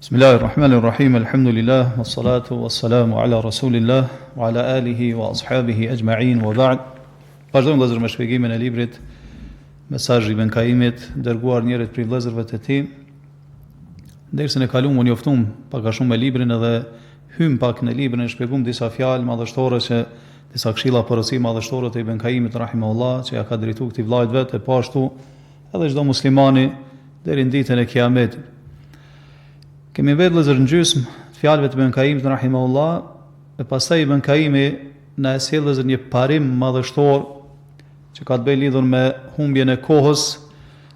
Bismillahirrahmanirrahim, alhamdulillah, wassalatu wassalamu ala rasulillah, wa ala alihi wa ashabihi ajma'in, wa ba'd. Vazhdojmë vëllezër me shpjegimin e librit Mesazhi Ibn Kaimit, dërguar njerëzit prej vëllezërve të tij. Derisa ne kalum unë joftum pak a shumë me librin edhe hym pak në librin e shpjegum disa fjalë madhështore që disa këshilla porosi madhështore të Ibn Kaimit rahimahullah që ja ka drejtuar këtij vllajt vet e po ashtu edhe çdo muslimani deri në ditën e Kiametit. Kemi vetë vëllezër në gjysmë fjalëve të Ibn Kaimit rahimahullah e pastaj Ibn Kaimi na sjell vëllezër një parim madhështor që ka të bëjë lidhur me humbjen e kohës,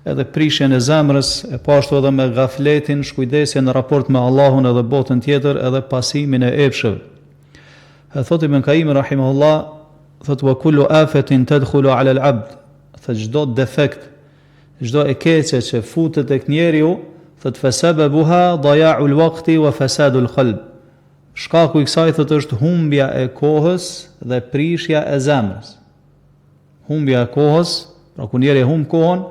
edhe prishjen e zemrës, e po ashtu edhe me gafletin, shkujdesjen në raport me Allahun edhe botën tjetër, edhe pasimin e epshëve. E thot Ibn Kaimi rahimahullah, thot wa kullu afatin tadkhulu ala al-abd, thot çdo defekt, çdo e keqe që futet tek njeriu, thot fasababuha daya'u al-waqti wa fasadu al-qalb. Shkaku i kësaj thot është humbja e kohës dhe prishja e zemrës. Humbja e kohës, pra kur njeri humb kohën,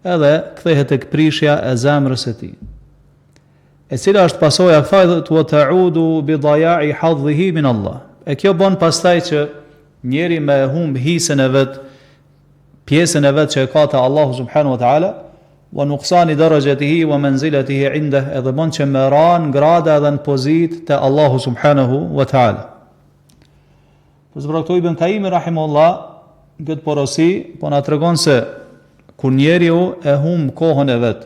edhe kthehet tek prishja e zemrës së tij. E cila është pasojë e kësaj thot wa ta'udu bi daya'i hadhihi min Allah. E kjo bën pastaj që njeri me humb hisën e vet, pjesën e vet që e ka te Allahu subhanahu wa taala, wa nuqsani darajatihi wa manzilatihi indah, edhe bën që me ran grada dhe në pozitë te Allahu subhanahu wa taala. Për zbrazoi Ibn Kaimi rahimahullah këtë porosi, po na tregon se kur njeriu e humb kohën e vet,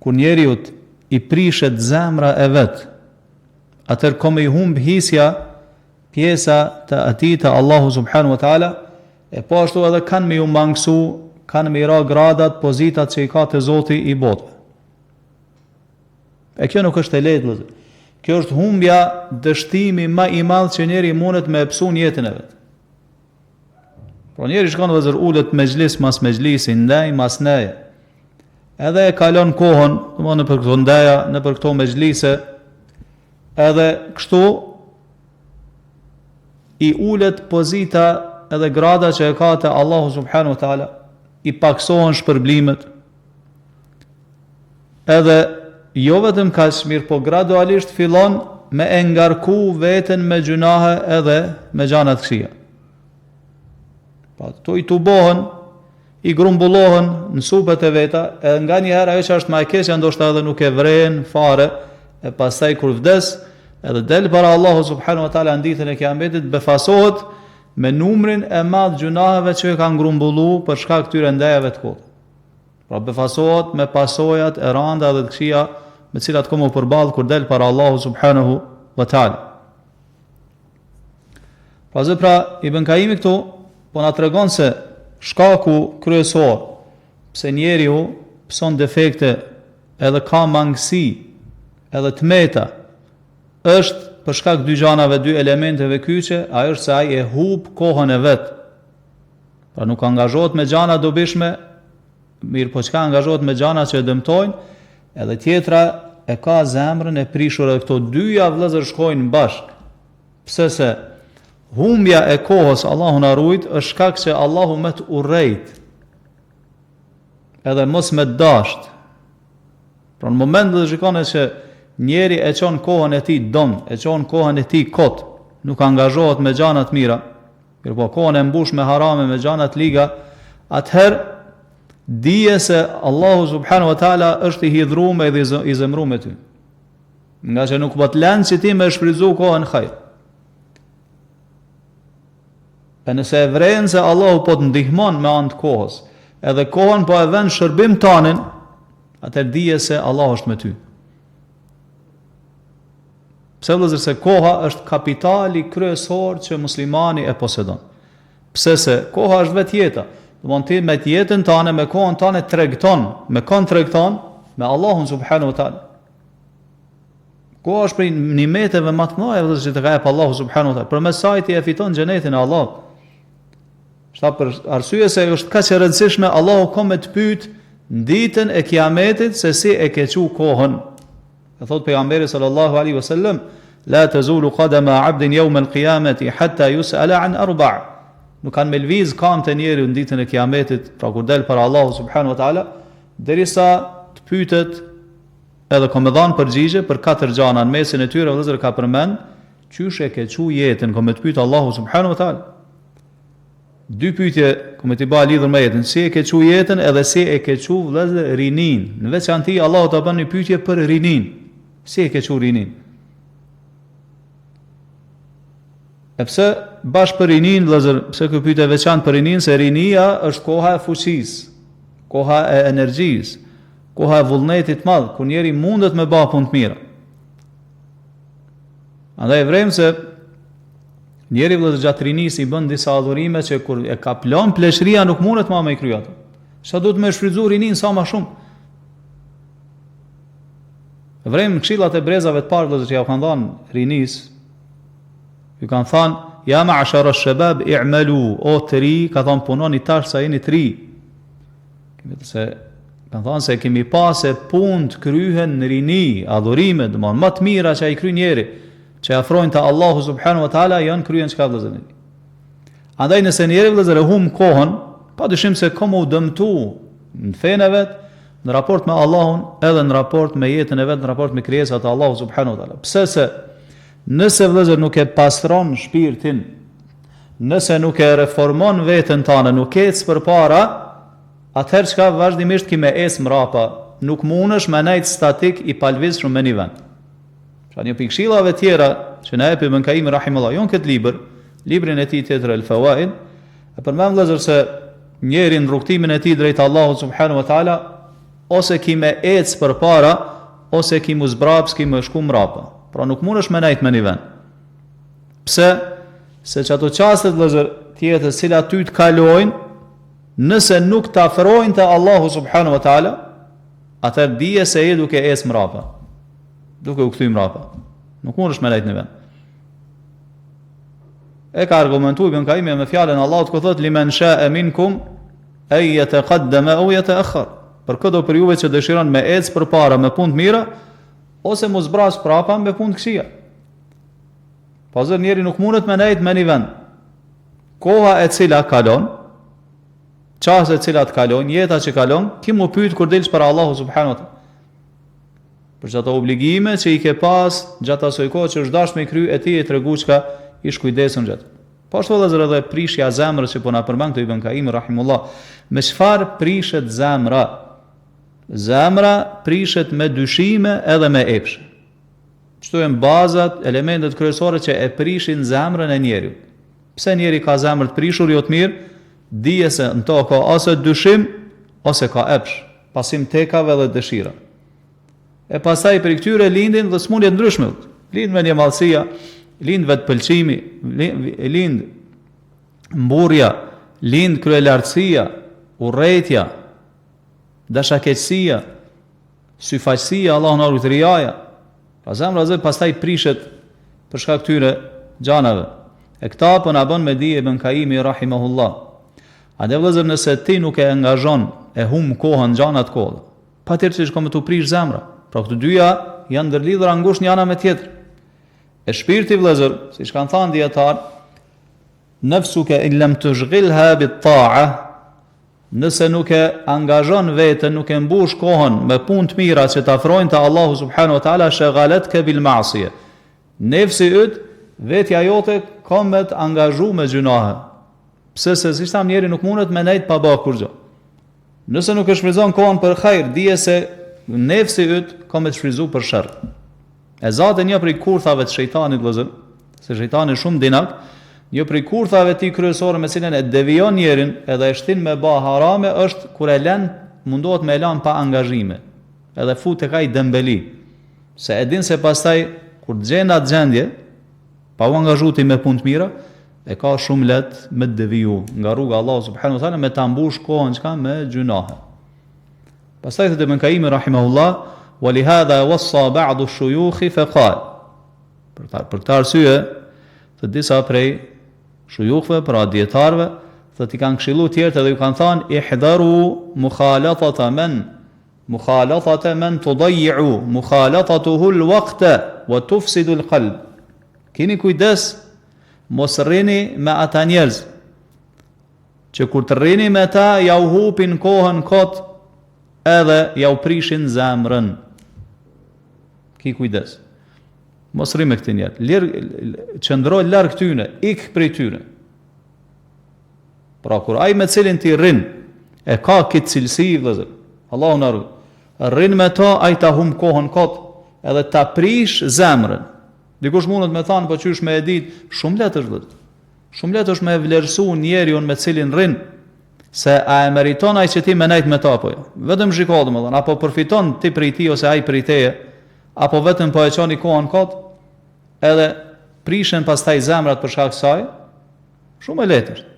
kur njeriu i prishet zemra e vet, atëherë komë i humb hisja, pjesa të atij të Allahu subhanahu wa taala, e po ashtu edhe kanë me ju mangësu, kanë me i ra gradat, pozitat që i ka të Zoti i botëve. E kjo nuk është e lehtë, vëllezër. Kjo është humbja, dështimi më i madh që njeri mundet me psu jetën e vet. Por njeri shkon vëllezër ulet mejlis mas mejlisi, ndaj mas neje. Edhe e kalon kohën, domthonë në për këto ndaja, në për këto mejlise, edhe kështu i ulet pozita edhe grada që e ka te Allahu subhanahu wa taala, i paksohen shpërblimet. Edhe jo vetëm kaq mirë, po gradualisht fillon me e ngarku veten me gjunahe edhe me gjana të këqija. Pa to i tubohen, i grumbullohen në supet e veta, e nga një herë ajo që është më e keqja ndoshta edhe nuk e vren fare, e pastaj kur vdes, edhe del para Allahu subhanahu wa taala në ditën e Kiametit, befasohet me numrin e madh gjunaheve që e kanë grumbullu për shkak këtyre ndajave të kota. Pra befasohet me pasojat e rënda dhe të këqija me të cilat komo përballë kur del para Allahu subhanahu wa taala. Pra Ibn Kaimi këtu po na tregon se shkaku kryesor pse njeriu pson defekte edhe ka mangësi edhe tmeta është për shkak dy gjanave, dy elementeve kyçe, ajo është se ai e humb kohën e vet. Pra nuk angazhohet me gjana dobishme, mirë po çka angazhohet me gjana që e dëmtojnë, edhe tjetra e ka zemrën e prishur, edhe këto dyja vëllezër shkojnë bashk. Pse se humbja e kohës, Allahu na ruajt, është shkak që Allahu më të urrejt, edhe mos me dasht. Pra në moment dhe shikone që njeri e çon kohën e tij dom, e çon kohën e tij kot, nuk angazhohet me gjana të mira, por po kohën e mbush me harame, me gjana të liga, atëherë dije se Allahu subhanahu wa taala është i hidhruar dhe i zemruar me ty. Nga që nuk po të lënë që ti me shfrytzu kohën hajr. E nëse e vren se Allahu po të ndihmon me anë të kohës, edhe kohën po e vën shërbim tanin, atëherë dije se Allahu është me ty. Pse vëllezër se koha është kapitali kryesor që muslimani e posedon. Pse se koha është vetë jeta. Domthonjë ti me jetën tënde, me kohën tënde tregton, me kon tregton me Allahun subhanahu wa taala. Koha është për nimeteve më të mëdha vëllezër që të ka jep Allahu subhanahu wa taala. Përmes saj ti e fiton xhenetin e Allahut. Shta për arsye se është kaq e rëndësishme, Allahu ka me të pyet në ditën e Kiametit se si e ke qu kohën. E thot pejgamberi sallallahu alaihi wasallam, la tazulu qadama 'abdin yawm al-qiyamati hatta yus'ala an arba'. Nuk kanë me lviz kam të njeriu në ditën e Kiametit, pra kur del para Allahu subhanahu wa taala, derisa të pyetet edhe ka më dhanë përgjigje për 4 gjana, në mesin e tyre vëllezër ka përmend qysh e ke çu jetën, ka më të pyet Allahu subhanahu wa taala. 2 pyetje ka më të bëj lidhur me jetën, si e ke çu jetën edhe si e ke çu vëllezër rinin. Në veçantë Allahu ta bën një pyetje për rinin. Si e ke çu rinin? E pse bash për rinin, vëllezër, pse ky pyetje veçantë për rinin, se rinia është koha e fuqisë, koha e energjisë, koha e vullnetit madh, kur njeri mundet me bë punë të mira. Andaj e vrem se njeri vëllezër gjatë rinisë i bën disa adhurime që kur e ka plan pleshëria nuk mundet më me i krye ato. Sa duhet me shfrytëzu rinin sa më shumë. E vrem këshillat e brezave të parë vëllezër që ja kanë dhënë rinisë, ju kanë thënë, ja ma'ashara ash-shabab i'malu, o të ri, ka thënë punoni tash sa jeni të ri. Se kanë thënë se kemi pasë punë të kryhen në rini, adhurime, domthonjë më të mira që ai kryen njeri, që afrojnë te Allahu subhanahu wa taala janë kryen çka vëllezër. Andaj nëse njeri vëllezër e humb kohën, padyshim se ka u dëmtu në fenë vet, në raport me Allahun, edhe në raport me jetën e vet, në raport me krijesat e Allahut subhanahu wa taala. Pse se nëse vëllezër nuk e pastron shpirtin, nëse nuk e reformon veten tënde, nuk ec përpara, atëherë çka vazhdimisht ki me ec mrapa, nuk mundesh me nejt statik i palvizshëm me një vend. Pra një pikëshillave tjera që na jep Ibn Kaimi rahimullah, jon këtë librin e tij tjetër El Fawaid, e përmend vëllezër se njeri në rrugtimin e tij drejt Allahut subhanahu wa taala, ose ki me ec përpara, ose ki mu zbraps, ki më shku mrapa. Pra nuk mundesh me nejt me një vend. Pse? Se që ato qastet vëllezër tjetër cilat ty të kalojnë, nëse nuk të afrojnë të Allahu subhanahu wa taala, atëherë dije se je duke ecë mrapa, duke u kthy mrapa. Nuk mundesh me nejt në vend. E ka argumentuar Ibn Kaimi me fjalën e Allahut ku thotë limen sha'a minkum ay yataqaddama aw yata'akhkhar. Për këto për juve që dëshiron me ecë përpara me punë të mira, ose mos zbras prapa me punë të këqija. Pazër njeri nuk mundet me nejt me një vend. Koha e cila kalon, çasti e cilat kalon, jeta që kalon, ki mu pyet kur delsh për Allahu subhanahu wa taala. Për çato obligime që i ke pas gjatë asoj kohë që është dashur me kry, e ti e tregu çka ish kujdesën gjatë. Po ashtu edhe prishja e zemrës që po na përmend këtu Ibn Kaimi rahimullah. Me çfarë prishet zemra? Zemra prishet me dyshime edhe me epshe. Kështu janë bazat, elementet kryesore që e prishin zemrën e njeriut. Pse njeri ka zemër të prishur jo të mirë? Dije se në to ka ose dyshim, ose ka epsh, pasim tekave dhe dëshira. E pastaj për këtyre lindin dhe smundje ndryshme. Lind me një mallësia, lind vetë pëlqimi, lind mburja, lind kryelartësia, urrëtia, dashakeqësia, syfaqësia, Allahu na ruaj riaja. Pa zemra zë pastaj prishet për shkak këtyre gjanave. E këta po na bën me dije Ibn Kaimi rahimahullah. A dhe vëllezër, nëse ti nuk e angazhon, e humb kohën gjana të kolla, patjetër që shkon me tu prish zemra. Pra këto dyja janë ndërlidhura ngushtë njëra me tjetrën. E shpirti vëllezër, siç kanë thënë dietar, nafsuka in lam tushghilha bit ta'a, nëse nuk e angazhon veten, nuk e mbush kohën me punë të mira që të afrojnë te Allahu subhanahu wa taala, shaghalat ka bil ma'siyah. Nefsi yt, vetja jote ka me të angazhu me gjunahe. Pse se si tham njeri nuk mundet me nejt pa bë kurrë. Nëse nuk e shfryzon kohën për hajër, dije se nefsi yt ka me të shfryzu për sherr. E zate një prej kurthave të shejtanit vëllezër, se shejtani shumë dinak, një prej kurthave ti kryesore me cilën e devijon njerin edhe e shtin me bë harame është kur e lën, mundohet me lën pa angazhime. Edhe fut tek ai dembeli. Se e din se pastaj kur gjen atë gjendje, pa u angazhuar me punë të mira, e ka shumë lehtë me deviju nga rruga Allahu subhanahu wa taala, me ta mbush kohën çka me gjunahe. Pastaj thotë Ibn Kaimi rahimahullah, ولهذا وصى بعض الشيوخ فقال. Për këtë arsye, të disa prej shujukëve, pra dietarëve, thotë i kanë këshilluar tjerë edhe ju kanë thënë ihdharu mukhalatata man tudayyi'u mukhalatatuhu al-waqta wa tufsidu al-qalb. Keni kujdes, mos rrini me ata njerëz që kur të rrini me ta ja u hupin kohën kot edhe ja u prishin zemrën. ki kujdes. Mos rri me këtë njerë. Qëndroj larg tyne, ik prej tyne. Pra kur ai me cilin ti rrin, e ka këtë cilësi, vëllezër, Allahu na ruaj. Rrin me ta, ai ta hum kohën kot, edhe ta prish zemrën. Dikush mundet me thanë, po qysh me e ditë, shumë letë është vëllezër. Shumë letë është me vlerësu njeriun me cilin rrin, se a e meriton ai që ti me nejt me ta apo jo. Vetëm shiko domethënë, apo përfiton ti prej tij ose ai prej teje, apo vetëm po e çoni kohën kot, edhe prishen pastaj zemrat për shkak saj, shumë e lehtë është.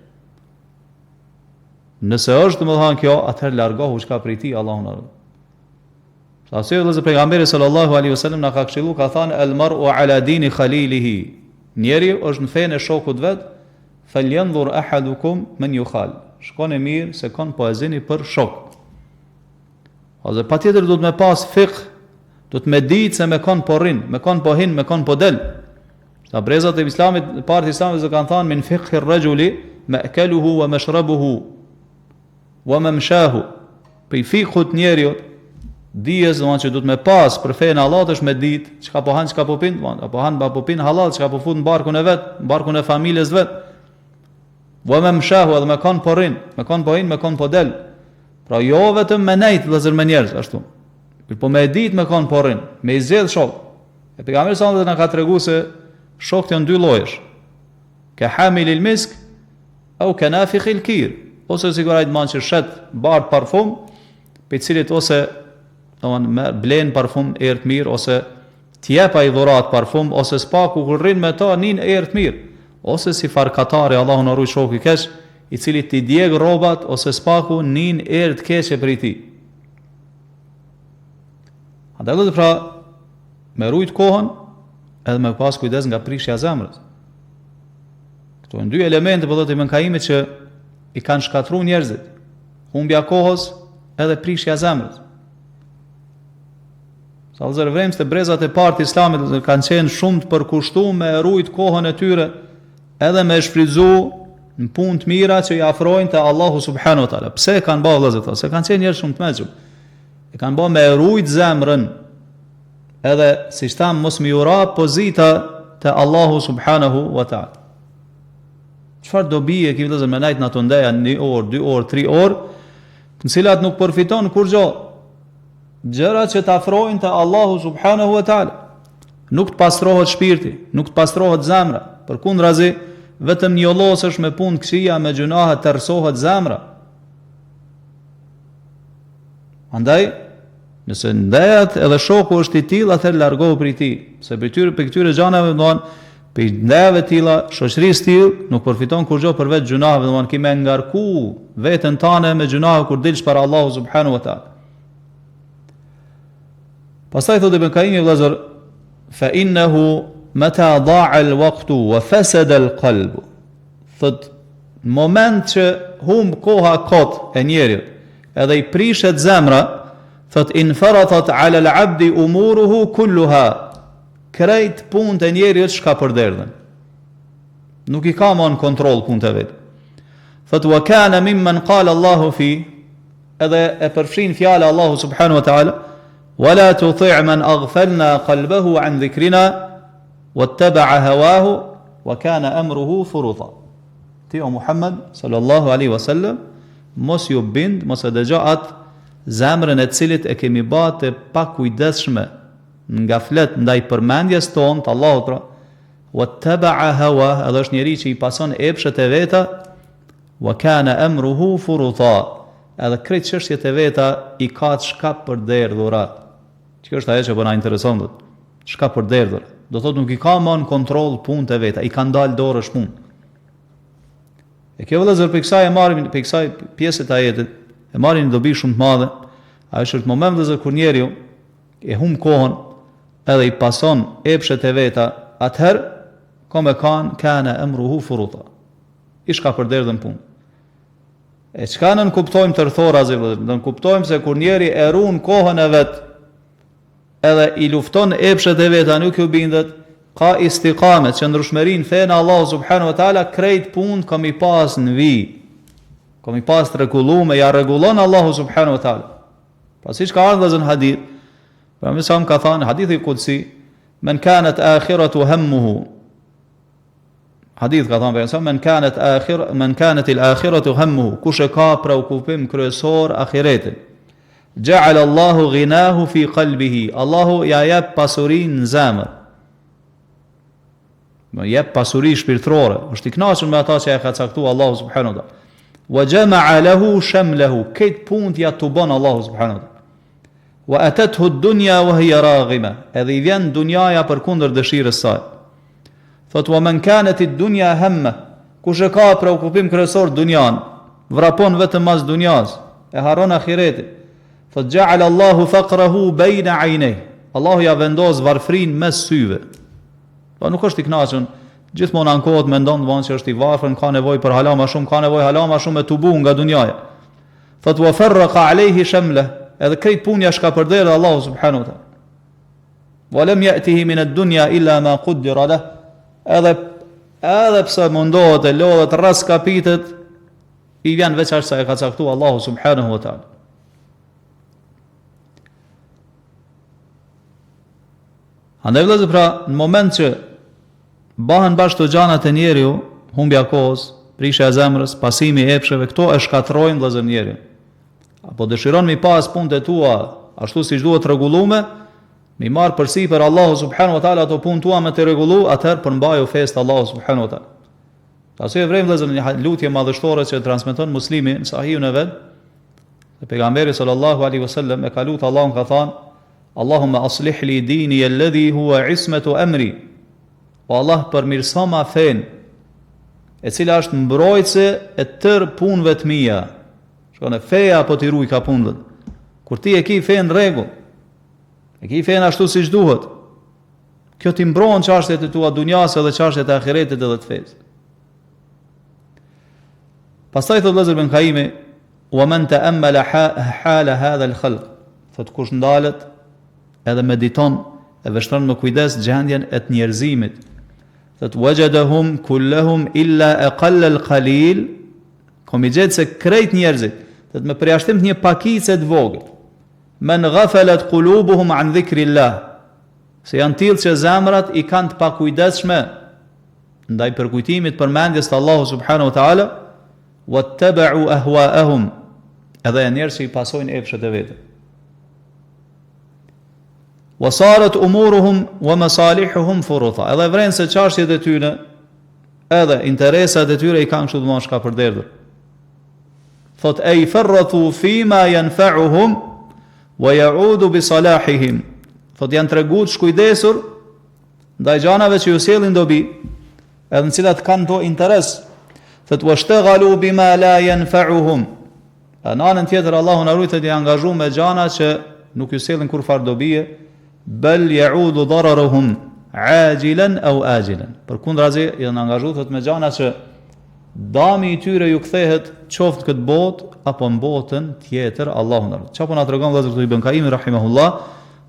Nëse është domethënë kjo, atëherë largohu çka prej tij, Allahu na ruaj. Sa se Allahu pejgamberi sallallahu alaihi wasallam na ka këshillu, ka thënë el mar'u ala dini khalilihi. Njeriu është në fenë e shokut vet, falyanzur ahadukum man yukhal. Shkon e mirë se kon po e zini për shok. Ose patjetër do të me pas fiqh, do të me ditë se me kon po rrin, me kon po hin, me kon po del. Sa brezat e Islamit, parë Islamit do kanë thënë min fiqhi ar-rajuli ma'kaluhu wa mashrabuhu wa mamshahu. Pe fiqhut njeriu dijes domthonjë që do të me pas për fenë Allahut është me ditë çka po han, çka po pin, apo han apo pin halal, çka po fut në barkun e vet, në barkun e familjes vet. Wa mamshahu, edhe me kon po rrin, me kon po hin, me kon po del. Pra jo vetëm me nejt vëllezër me njerëz ashtu. Po me ditë me kon po rrin, me i zgjedh shok. E pejgamberi sallallahu alaihi wasallam na ka treguar se shokët janë dy llojesh. Ka hamilil misk au kanafikhil kir. Ose sigurisht ai dëmon që shet bardh parfum, pe cilit ose domthon blen parfum erë të mirë, ose t'jep ai dhurat parfum, ose spaku kur rrin me ta nin erë të mirë, ose si farkatari, Allahu na ruaj shoku i keq, i cili t'i djeg rrobat ose spaku nin erë të keqe prej tij. Andaj pra me rujt kohën edhe me pas kujdes nga prishja e zemrës. Këto janë dy elemente po thotë Ibn Kaimit që i kanë shkatruar njerëzit. Humbja kohës edhe prishja e zemrës. Sa vëllezër vrems të brezat e parë të Islamit kanë qenë shumë të përkushtuar me rujt kohën e tyre edhe me shfrytzu në punë të mira që i afrojnë te Allahu subhanahu wa taala. Pse kanë bërë vëllezër këto? Se kanë qenë njerëz shumë të mëshëm. E kanë bërë me rujt zemrën. Edhe siç tham mos më ura pozita te Allahu subhanahu wa taala. Çfarë do bie që vëllezër me najt në ato ndeja 1 orë, 2 orë, 3 orë, në cilat nuk përfiton kurrë gjërat që të afrojnë te Allahu subhanahu wa taala. Nuk të pastrohet shpirti, nuk të pastrohet zemra. Përkundrazi, vetëm njollosesh me punë këqija, me gjunahe tërsohet zemra. Andaj, nëse ndejat edhe shoku është i tillë, atëherë largohu prej tij, se për këtyre xhanave domthon për ndejave të tilla, shoqërisë të tillë nuk përfiton kurrë përveç gjunave, domthon ki me ngarku veten tane me gjunave kur dilsh para Allahu subhanahu wa taala. Pastaj thotë Ibn Kaimi vëllazër, fa innahu mata da'a al-waqtu wa fasada al-qalb. Thot në moment që humb koha kot e njerit, edhe i prishet zemra, thot infaratat ala al-'abdi umuruhu kulluha. Krejt punët e njerit shka përderdhen. Nuk i ka më në kontrol punët e vet. Thot wa kana mimman qala Allahu fi, edhe e përfshin fjala Allahu subhanahu wa ta'ala, ولا تطع من أغفلنا قلبه عن ذكرنا واتبع هواه وكان أمره فرطا. Ti o Muhammed sallallahu alaihi wasallam mos ju bind, mos e dëgjoat zemrën e cilit e kemi bate pa kujdesshme nga flet ndaj përmendjes tonë të Allahut, pra wattaba'a hawa, edhe është njeriu që i pason epshet e veta, wa kana amruhu furuta, edhe krejt çështjet e veta i ka shkap për derdhurat. Kjo është ajo që po na intereson dot. Shka për derdhur. Do thotë nuk i ka më në kontroll punët e veta, i kanë dalë dorësh punë. E kjo vëllezër për kësaj e marrim, për kësaj pjesë të ajetit, e marrin dobi shumë të madhe. Ai është moment vëllezër kur njeriu e humb kohën edhe i pason epshet e veta, atëherë come kana amruhu furuta. I shka për derdhën punë. E çka nën kuptojmë tërthorazi vëllezër? Do të kuptojmë se kur njeri e ruan kohën e vet, edhe i lufton epshet e veta, nuk ju bindet, ka istiqamet, që ndryshmerin fejnë Allah subhanahu wa ta'ala, krejt punë kam i pas në vi, kam i pas të regullume, ja regullon Allahu subhanahu wa ta'ala. Pa si që ka ardhë dhe zën hadith, Për mësam ka thënë hadithi qudsi, men kanat akhiratu hammuhu. Hadith ka thënë për mësam, men kanat al-akhiratu hammuhu, kush e ka preokupim kryesor ahiretin. Ja'ala Allahu ghinahu fi qalbihi. Allahu ja jep pasurinë në zemër. Më jep pasuri shpirtërore. Është i kënaqur me ata që ja ka caktuar Allahu subhanahu wa taala. Wa jama'a lahu shamlahu. Këtë punë ja tu bën Allahu subhanahu wa taala. Wa atathu ad-dunya wa hiya raghima. Edhe i vjen dunjaja përkundër dëshirës saj. Thot wa man kanat ad-dunya hamma. Kush e ka preokupim kryesor dunjan, vrapon vetëm mas dunjas, e harron ahiretin. Thot ja'ala Allahu faqrahu bayna 'aynayhi. Allahu ja vendos varfrin mes syve. Po nuk është i kënaqur, gjithmonë ankohet mendon që është i varfër, ka nevojë për hala më shumë, ka nevojë hala më shumë me tubu nga dunjaja. Thot wa farraqa 'alayhi shamlah. Edhe këtë punë ja shkapërderdh Allahu subhanahu wa taala. Wa lam ya'tihi min ad-dunya illa ma quddira lahu. Edhe pse mundohet e lodhet rras kapitet, i vjen veç sa e ka caktuar Allahu subhanahu wa taala. Andaj vëllezër, pra, në moment që bahen bashkë të gjanat e njeriu, humbja kohës, prishja e zemrës, pasimi i epsheve, këto e shkatrojnë vëllezër njeriu. Apo dëshiron mi pas punët e tua ashtu siç duhet rregullume, mi marr përsipër Allahu subhanahu wa taala ato punë tua me të rregullu, atëherë përmbaju festë Allahu subhanahu wa taala. Pasi e vrem vëllezër një lutje madhështore që transmeton Muslimi në Sahihun e vet, se pejgamberi sallallahu alaihi wasallam e ka lutur Allahun, ka thënë: Allahumma aslih li dini alladhi huwa ismatu amri. O Allah, përmirëso ma fen, e cila është mbrojtëse e tërë punëve të mia. Shkon e feja apo ti ruaj ka punët. Kur ti e ki fen rregull, e ki fen ashtu siç duhet, kjo ti mbron çështjet e tua dunjas edhe çështjet e ahiretit edhe të fesë. Pastaj thot Vëllazër ibn Kaimi, wa man ta'ammala hala hadha al-khalq. Thot kush ndalet edhe mediton e vështron me kujdes gjendjen e të njerëzimit. Thot wajadahum kullahum illa aqall al-qalil. Komi gjetë se krejt njerëzit, thot me përjashtim të një pakicë të vogël. Men ghafalat qulubuhum an dhikrillah. Se janë tillë që zemrat i kanë të pakujdesshme ndaj përkujtimit përmendjes të Allahu subhanahu wa taala, wattaba'u ahwa'ahum. Edhe janë njerëz që i pasojnë epshet e vetë. Wasarat umuruhum wa masalihuhum furuta. Edhe vren se çështjet e tyre, edhe interesat e tyre i kanë kështu domosht ka përderdhur. Thot ay farrathu fima yanfa'uhum wa ya'udu bi salahihim. Thot janë treguar shkujdesur ndaj gjanave që ju sjellin dobi, edhe në cilat kanë to interes. Thot washtaghalu bima la yanfa'uhum. Në anën tjetër Allahu na ruaj të të angazhuar me gjana që nuk ju sjellin kurfar dobie, bel ya'udu dararuhum ajilan aw ajilan. Përkundrazi janë angazhuar thot me gjana që dami i tyre ju kthehet qoftë këtë botë apo në botën tjetër. Allahu na ruaj. Çfarë po na tregon Vëllazër Ibn Kaimi rahimahullah?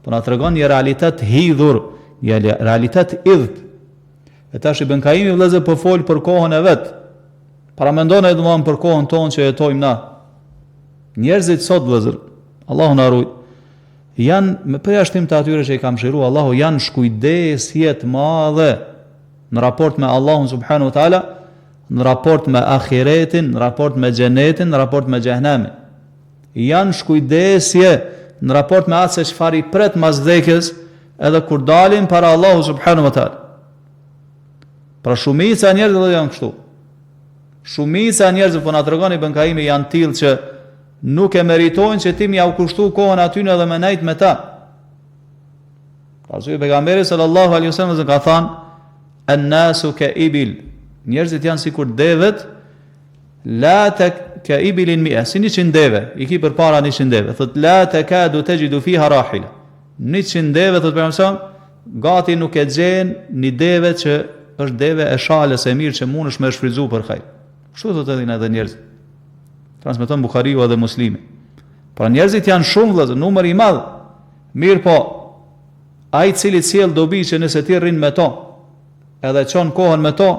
Po na tregon një realitet hidhur, një realitet idhët. E tash Ibn Kaimi Vëllazër po fol për kohën e vet. Para mendon edhe domosdoshmë për kohën tonë që jetojmë na. Njerëzit sot Vëllazër, Allahu na ruaj, janë me përjashtim të atyre që i kam mëshiruar Allahu, janë shkujdesje të madhe në raport me Allahun subhanahu wa taala, në raport me ahiretin, në raport me xhenetin, në raport me xhehenemin. Janë shkujdesje në raport me atë se çfarë i pret mas vdekjes, edhe kur dalin para Allahu subhanahu wa taala. Pra shumica e njerëzve janë kështu. Shumica e njerëzve po na tregon Ibn Kaimi janë tillë që nuk e meritojnë që ti m'ja u kushtu kohën aty në dhe me nejt me ta. Pastaj pejgamberi sallallahu alaihi wasallam ka thënë: "An-nasu ka ibil." Njerëzit janë sikur devet, la ka ibilin mi'a, si 100 deve, i ki përpara 100 deve. Thot la takadu tajidu fiha rahila. 100 deve thot pejgamberi, gati nuk e gjen një deve që është deve e shalës e mirë që mundesh me shfrytzu për hajr. Kështu thotë edhe njerëzit. Transmeton Buhariu edhe Muslimi. Pra njerëzit janë shumë vëllezër, numër i madh. Mirë po, ai i cili sjell dobi që nëse ti rrin me to, edhe çon kohën me to,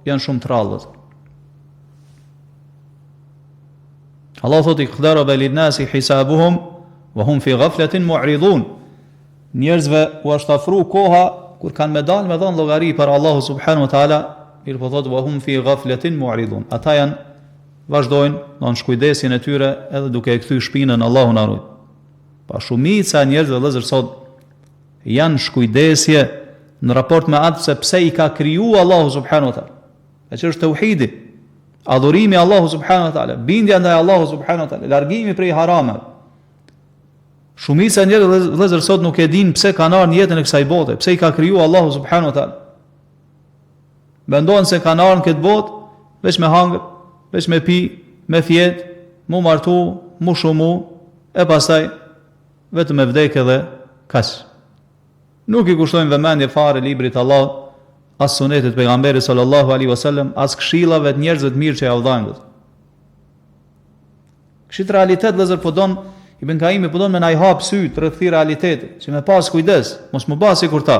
janë shumë të rrallës. Allah thotë: "Iqdaraba lin-nasi hisabuhum wa hum fi ghaflatin mu'ridun." njerëzve u është afru koha kur kanë me dalë me dhënë llogari për Allahu subhanahu wa taala, mirë po thotë wa hum fi ghaflatin mu'ridun. Ata janë vazhdojnë në shkujdesjen e tyre edhe duke e kthy shpinën Allahu na ruaj. Pa shumica e njerëzve vëllezër sot janë shkujdesje në raport me atë se pse i ka kriju Allahu subhanahu wa taala. E që është tauhidi, adhurimi Allahu subhanahu wa taala, bindja ndaj Allahu subhanahu wa taala, largimi prej harameve. Shumica e njerëzve vëllezër sot nuk e dinë pse kanë ardhur në jetën e kësaj bote, pse i ka kriju Allahu subhanahu wa taala. Mendojnë se kanë ardhur në këtë botë veç me hangër, veç me pi, me fjet, mu martu, mu shumu, e pastaj vetëm me vdekje dhe kaq. Nuk i kushtojnë vëmendje fare librit Allah, as sunetit pejgamberit sallallahu alaihi wasallam, as këshillave të njerëzve të mirë që ja udhajnë. Këshit realitet vëllezër po don Ibn Kaimi po don me na i hap syt rreth këtij realiteti, që me pas kujdes, mos mu bë sikur ta.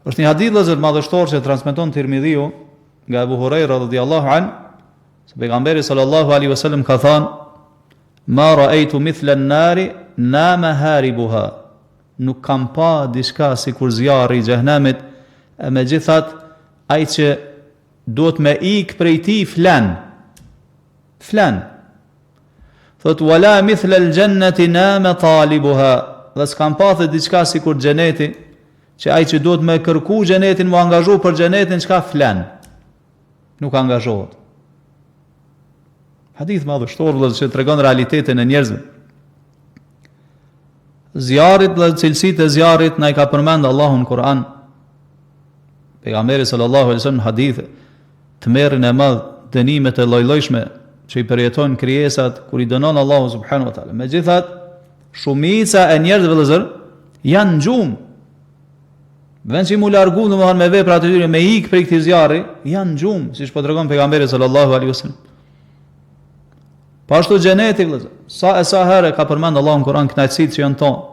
Është një hadith vëllezër madhështor që transmeton Tirmidhiu nga Abu Huraira radhiyallahu an, se pejgamberi sallallahu alaihi wasallam ka thënë: "Ma ra'aytu mithla an-nari nama haribuha." Nuk kam pa diçka sikur zjarri i xhenemit, e megjithatë ai që duhet me ik prej tij flan. Thot wala mithla al-jannati nama talibuha. Dhe s'kam pa dhe diçka sikur xheneti, që ai që duhet me kërku xhenetin, mu angazhu për xhenetin, çka flan. Nuk angazhohet. Hadith madhështor që tregon realitetin e njerëzve. Zjarrit dhe cilësitë e zjarrit na i ka përmend Allahu në Kur'an. Pejgamberi sallallahu alaihi wasallam hadith të merrin e madh dënimet e lloj-llojshme që i përjetojnë krijesat kur i dënon Allahu subhanahu wa taala. Megjithatë, shumica e njerëzve vëllezër janë në gjumë. Vend që mu largu domethënë me vepra të tyre, me ik prej këtij zjarri, janë në gjumë, siç po tregon pejgamberi sallallahu alaihi wasallam. Pashtu xheneti vëllezër, sa herë ka përmend Allahu në Kur'an kënaqësitë që janë tonë.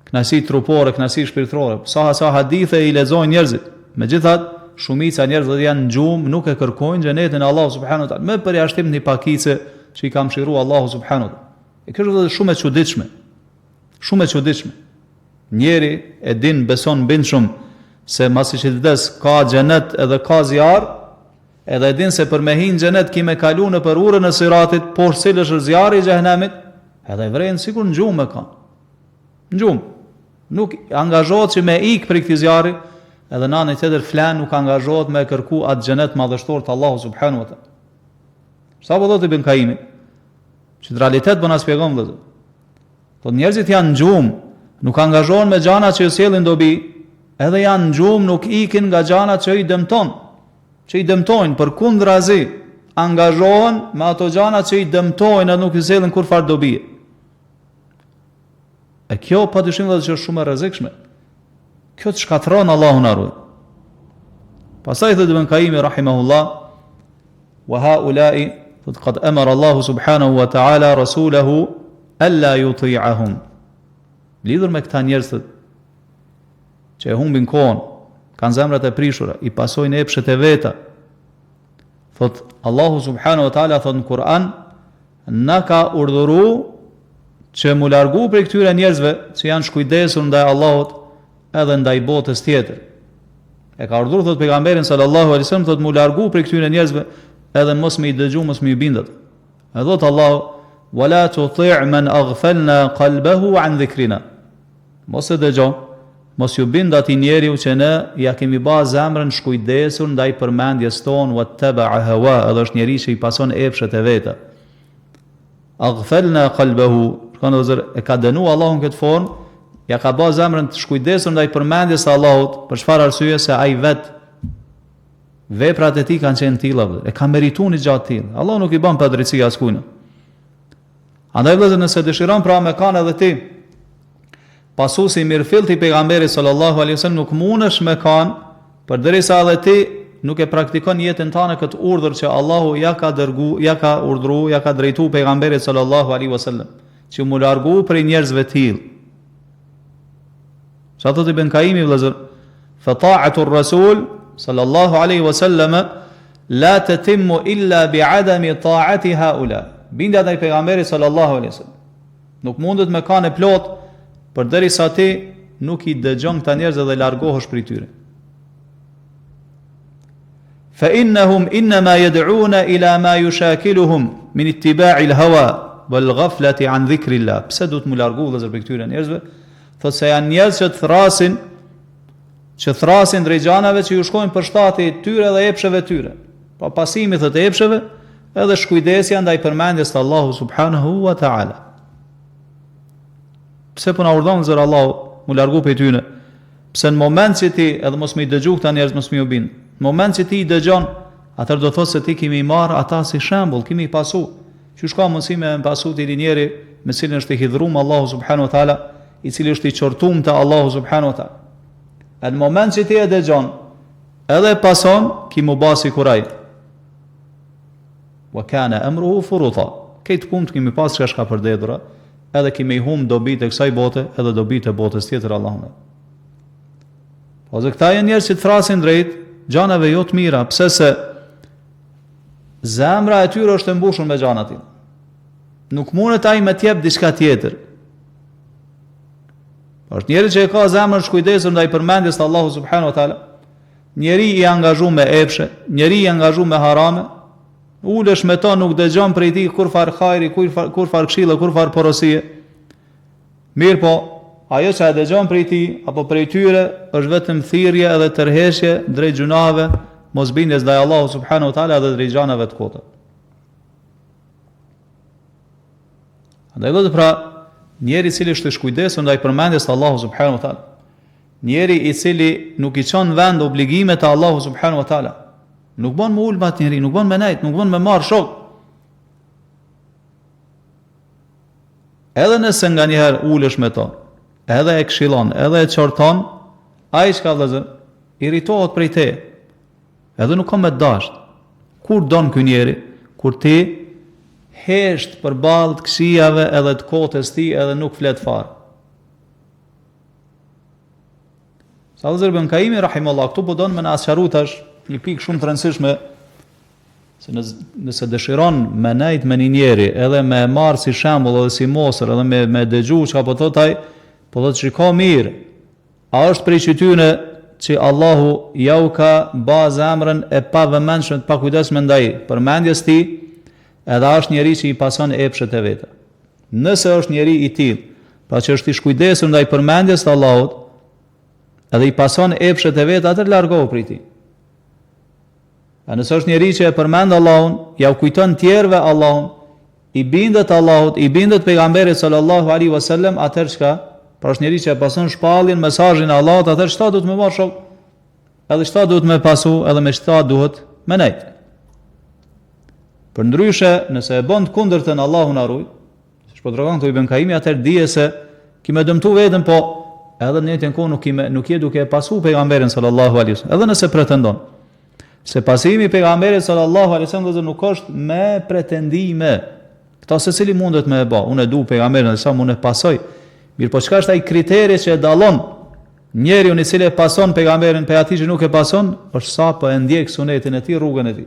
Kënaqësi trupore, kënaqësi shpirtërore. Sa hadithe i lexojnë njerëzit. Megjithatë, shumica e njerëzve janë në gjumë, nuk e kërkojnë xhenetin e Allahu subhanahu wa taala, me përjashtim një pakice që i ka mëshiruar Allahu subhanahu wa taala. E kjo është shumë e çuditshme. Shumë e çuditshme. Njeri e din, beson bindshëm se masi që vdes ka xhenet edhe ka zjarr, edhe e din se për me hinë xhenet ki me kalu në për urën e siratit, por cilësh është zjarri i xhenemit, edhe e vrenë sikur në gjumë e ka. Në gjumë. Nuk angazhohet që me ik për këtij zjarri, edhe në anën tjetër flan nuk angazhohet me kërku atë xhenet madhështor të Allahu subhanahu wa taala. Sa po thotë Ibn Kaimi, që në realitet po na shpjegon vëllezër. Po njerëzit janë në gjumë, nuk angazhohen me gjana që sjellin dobi, edhe janë në gjumë, nuk ikin nga gjana që i dëmtojnë, përkundrazi angazhohen me ato gjana që i dëmtojnë edhe nuk i sjellin kurfar dobi. E kjo padyshim vëllezër që është shumë e rrezikshme. Kjo të shkatron Allahu na ruaj. Pastaj thotë Ibn Kaimi rahimahullah, wa haula'i qad amara Allahu subhanahu wa ta'ala rasulahu alla yuti'ahum. Lidhur me këta njerëz që e humbin kohën, kanë zemrat e prishura, i pasojnë epshet e veta. Thot Allahu subhanahu wa ta'ala thot në Kur'an, na ka urdhëruar që mu largu prej këtyre njerëzve që janë shkujdesur ndaj Allahut edhe ndaj botës tjetër. E ka urdhëruar thot pejgamberin sallallahu alaihi wasallam thot mu largu prej këtyre njerëzve edhe mos me i dëgju, mos me i bindet. Edhe thot Allahu wala tuti' man aghfalna qalbahu an dhikrina. Mos e dëgjo, mos ju bind atij njeriu që ne ja kemi bë zemrën shkujdesur ndaj përmendjes tonë, wattaba'a hawa, edhe është njeriu që i pason epshet e veta. Aghfalna qalbahu, e ka dënu Allahun këtë formë, ja ka bë zemrën të shkujdesur ndaj përmendjes së Allahut, për çfarë arsye? Se ai vet veprat e tij kanë qenë tilla, e ka merituar një gjatë tillë. Allah nuk i bën padrejti askujt. Andaj vëllezër, nëse dëshiron pra me kanë edhe ti pasuesi i mirëfillt i pejgamberit sallallahu alaihi wasallam, nuk mundesh me kanë përderisa edhe ti nuk e praktikon jetën tënde këtë urdhër që Allahu ja ka dërguar, ja ka urdhëruar, ja ka drejtuar pejgamberit sallallahu alaihi wasallam, që mu largu prej njerëzve të tillë. Sa thotë Ibn Kaimi vëllezër, fa ta'atu ar-rasul sallallahu alaihi wasallam la tatimmu illa bi'adami ta'ati haula. Bindja ndaj pejgamberit sallallahu alaihi wasallam Nuk mundet me kanë e plot, përderisa ti nuk i dëgjon këta njerëz dhe largohesh prej tyre. Fa innahum inma yad'una ila ma yushakiluhum min ittiba'i al-hawa wal ghaflati an dhikrillah. Pse duhet mu largu vëllezër prej këtyre njerëzve? Thotë se janë njerëz që thrasin drejt gjanave që ju shkojnë për shtati tyre dhe epsheve tyre. Pa pasimi të epsheve edhe shkujdesja ndaj përmendjes të Allahu subhanahu wa ta'ala. Pse po na urdhon zot Allahu mu largu prej tyre? Pse në moment që ti edhe mos më i dëgju këta njerëz mos më u bin. Në moment që ti i dëgjon, atëherë do thotë se ti kimi marr ata si shembull, kimi pasu. Që shka mundësi me pasu të i njeri me cilin është i hidhrum Allahu subhanahu wa ta'ala, i cili është i qortum të Allahu subhanahu wa ta'ala. E në moment që ti e dëgjon, edhe pason, ki mu basi kuraj. Wa kana amruhu furuta. Këtë punë kimi pas që shka përdedhura, edhe kimi hum dobit e kësaj bote, edhe dobit e botës tjetër Allahun. Po dhe këta janë njerëz që thrasin drejt gjanave jo të mira, pse se zemra e tyre është e mbushur me gjana të tilla. Nuk mundet ai me t'jep diçka tjetër. Është njeri që e ka zemrën shkujdesur ndaj përmendjes të Allahu subhanahu wa taala, njeri i angazhuar me epshe, njeri i angazhuar me harame, ulesh me to nuk dëgjon prej tij kur far hajri, kur far këshilla, kur far porosie. Mirë po, ajo që e dëgjon prej tij apo prej tyre është vetëm thirrje edhe tërheqje drejt gjunave, mosbindjes ndaj Allahu subhanahu wa taala dhe drejt gjanave të kota. Andaj do të pra, njeri i cili është i shkujdesur ndaj përmendjes të Allahu subhanahu wa taala, njeri i cili nuk i çon vend obligimet të Allahu subhanahu wa taala, nuk bën me ulmat njeri, nuk bën me nejt, nuk bën me marr shok. Edhe nëse nga njëherë ulesh me to, edhe e këshillon, edhe e qorton, ai çka vëllazë, irritohet prej te. Edhe nuk ka me dasht. Kur don ky njeri, kur ti hesht përballë të kësijave edhe të kotës ti edhe nuk flet fare. Sa vëllazër Ibn Kaimi rahimahullah këtu po don me na sqaru tash një pikë shumë të rëndësishme, se nëse dëshiron me nejt me një njeri, edhe me marë si shembull edhe si mosër, edhe me dëgju çka po thot ai, po thot shiko mirë, a është prej qytyne që Allahu ja u ka ba zemrën e pa vëmendshme, pa kujdesshme ndaj përmendjes ti, edhe është njeri që i pason epshet e veta. Nëse është njeri i tillë, pra që është i shkujdesur ndaj përmendjes të Allahut, edhe i pason epshet e veta, atë largohu prej tij. A nëse është njeri që e përmend Allahun, ja u kujton tjerëve Allahun, i bindet Allahut, i bindet pejgamberit sallallahu alaihi wasallam, atëherë çka? Pra është njeri që e pason shpalljen, mesazhin e Allahut, atëherë çta duhet me marr shok? Edhe çta duhet me pasu, edhe me çta duhet me nejt. Përndryshe, nëse e bën të kundërtën, Allahu na ruaj, siç po tregon këtu Ibn Kaimi, atëherë dije se ki me dëmtu veten, po edhe në njëjtën kohë nuk je duke e pasu pejgamberin sallallahu alaihi wasallam, edhe nëse pretendon. Se pasimi pejgamberit sallallahu alaihi wasallam nuk është me pretendime. Këta secili mundet me e bë. Unë e du pejgamberin, sa unë e pasoj. Mirë, po çka është ai kriteri që e dallon njeriu i cili e pason pejgamberin pe atij që nuk e pason, është sa po e ndjek sunetin e tij, rrugën e tij.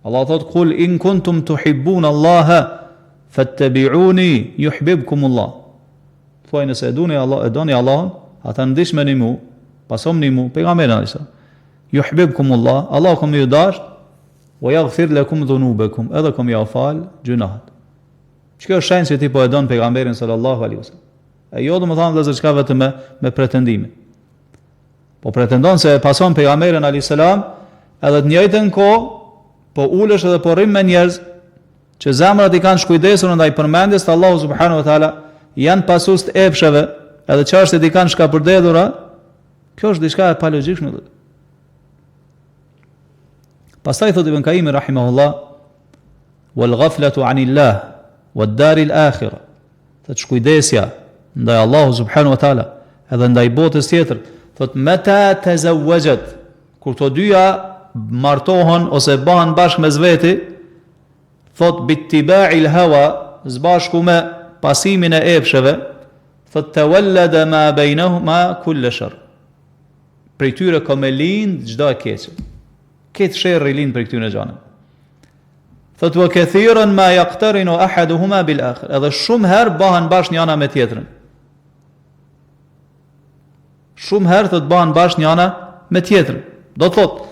Allah thot: "Kul in kuntum tuhibbuna Allaha fattabi'uni yuhibbukumullah." Thuaj nëse e doni Allahun, ata ndihmeni mua, pasomni mua pejgamberin sallallahu alaihi wasallam. Yuhibbukumullah, Allah kom ju dash, wa yaghfir lakum dhunubakum, edhe kom ju fal gjunahet. Çka është shenjë se ti po e don pejgamberin sallallahu alaihi wasallam. E jo domethënë vëllazër çka vetëm me pretendime. Po pretendon se e pason pejgamberin alayhis salam, edhe të njëjtën kohë po ulesh edhe po rrim me njerëz që zemrat i kanë shkujdesur ndaj përmendjes të Allahu subhanahu wa taala, janë pasues të epsheve, edhe çështjet i kanë shka përdedhura. Kjo është diçka e palogjikshme. Pastaj thot Ibn Kaimi rahimahullah, wal ghaflatu anillah wad daril akhirah, të shkujdesja ndaj Allahu subhanahu wa taala edhe ndaj botës tjetër. Thot meta tazawwajat, kur to dyja martohen ose bëhen bashkë me zveti, thot bittiba'il hawa, zbashku me pasimin e epsheve, thot tawallada ma bainahuma kull shar, prej tyre ka me lind çdo e keqe. Këtë sherrë i lind për këtyre gjane. Thot wa kathiran ma yaqtarinu ahaduhuma bil akhar. Edhe shumë herë bëhen bashkë njëra me tjetrën. Shumë herë thot bëhen bashkë njëra me tjetrën. Do thot,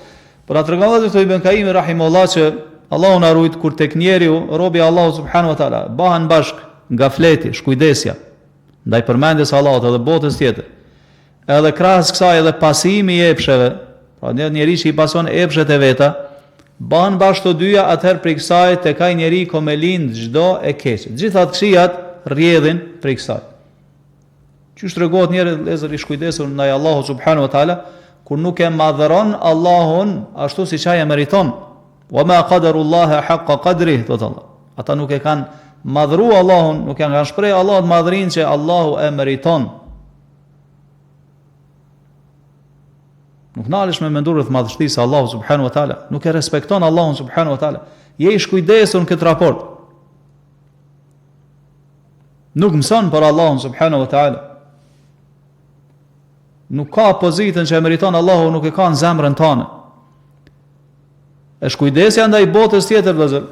por atë tregon Allahu Ibn Kaimi rahimahullah që Allahu na ruajt kur tek njeriu, robi Allahu subhanahu wa taala, bëhen bashkë ngafleti, shkujdesja ndaj përmendjes së Allahut edhe botës tjetër. Edhe krahas kësaj edhe pasimi i epsheve, pra njeriu që i pason epshet e veta, ban bashkë të dyja, atëherë prej kësaj tek ai njeriu ko me lind çdo e keqe. Gjithat këqijat rrjedhin prej kësaj. Qysh tregohet njeriu lezër i shkujdesur ndaj Allahut subhanahu wa taala, kur nuk e madhëron Allahun ashtu siç ai e meriton. Wa ma qadarullaha haqqa qadrihi, thot Allah. Ata nuk e kanë madhru Allahun, nuk e kanë shpreh Allahut madhrinë që Allahu e meriton. Nuk nalesh me mendur rreth madhështisë Allahu subhanahu wa taala, nuk e respekton Allahun subhanahu wa taala. Je i shkujdesur në këtë raport. Nuk mëson për Allahun subhanahu wa taala. Nuk ka pozitën që e meriton Allahu, nuk e ka në zemrën tënde. E shkujdesja ndaj botës tjetër, vëllazër.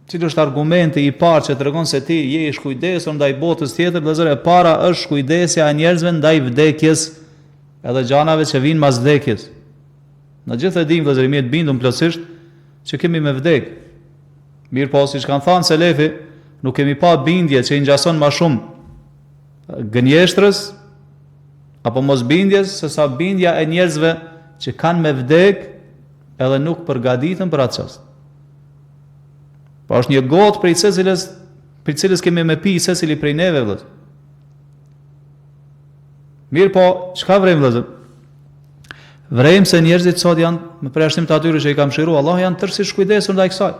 Cili është argumenti i parë që tregon se ti je i shkujdesur ndaj botës tjetër, vëllazër? E para është shkujdesja e njerëzve ndaj vdekjes, edhe gjanave që vinë mas vdekjes. Në gjithë e dim, vëllazër, jemi të bindur plotësisht që kemi me vdek. Mirë po, siç kanë thënë selefi, nuk kemi pa bindje që i ngjason më shumë gënjeshtrës apo mos bindjes se sa bindja e njerëzve që kanë me vdek edhe nuk përgatiten për atë çast. Po është një gotë për cilës kemi me pi secili prej neve, vëllazër. Mirë po, çka vrem, vëllazër? Vrem se njerëzit sot janë me përjashtim të atyre që i ka mëshiruar Allah, janë tërësisht shkujdesur ndaj kësaj.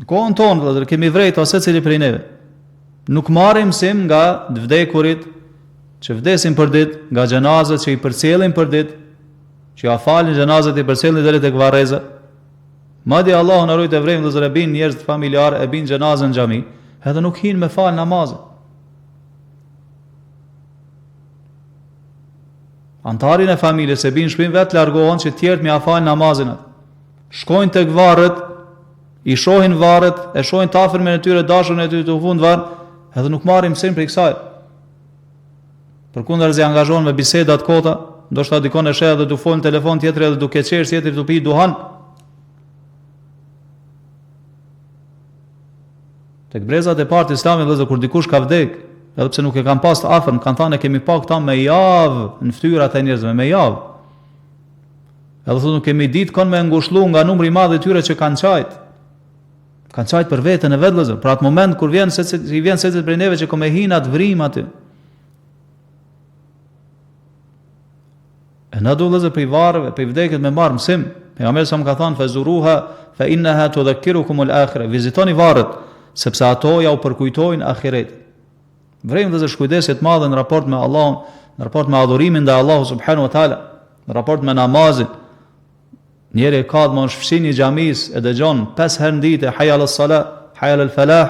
Në kohën tonë, vëllazër, kemi vrejtur secili prej neve. Nuk marrim sim nga të vdekurit që vdesin për ditë, nga xhenazat që i përcjellin për ditë, që ja falin xhenazat i përcjellin deri tek varreza. Madje Allahu na ruaj të vrejmë, vëllazër, e bin njerëz familjarë, e bin xhenazën në xhami, edhe nuk hin me fal namazin. Antarin e familjes e bin shpinë vetë largohen që tjertë me afal namazin atë. Shkojnë tek varret, i shohin varret, e shohin të afërmen e tyre, dashurën e tyre të fund varr, edhe nuk marrin mësim për kësaj. Përkundërzi angazhohen me biseda të kota, ndoshta dikon e sheh edhe du fol në telefon, tjetri edhe duke qesh, tjetri du pi duhan. Tek brezat e parë të Islamit, vëllezër, kur dikush ka vdek, edhe pse nuk e kanë pas të afërm, kanë thënë kemi pa këta me javë në fytyrat e njerëzve, me javë. Edhe thonë nuk kemi ditë kon me ngushëllu nga numri i madh i tyre që kanë çajt. Kanë çajt për veten e vet, vëllezër, për atë moment kur vjen secili prej neve që me hin atë vrim aty. E na do, vëllezër, për varreve, për vdekjet me marr mësim. Pejgamberi sa më ka thënë fazuruha fa innaha tudhakkirukum al-akhirah. Vizitoni varret, sepse ato ja u përkujtojnë ahiret. Vrem dhe shkujdesje të madhe në raport me Allahun, në raport me adhurimin ndaj Allahut subhanahu wa taala, në raport me namazin. Njeri ka të mos fshin në xhamis e dëgjon 5 herë në ditë hayya ala salah, hayya ala falah,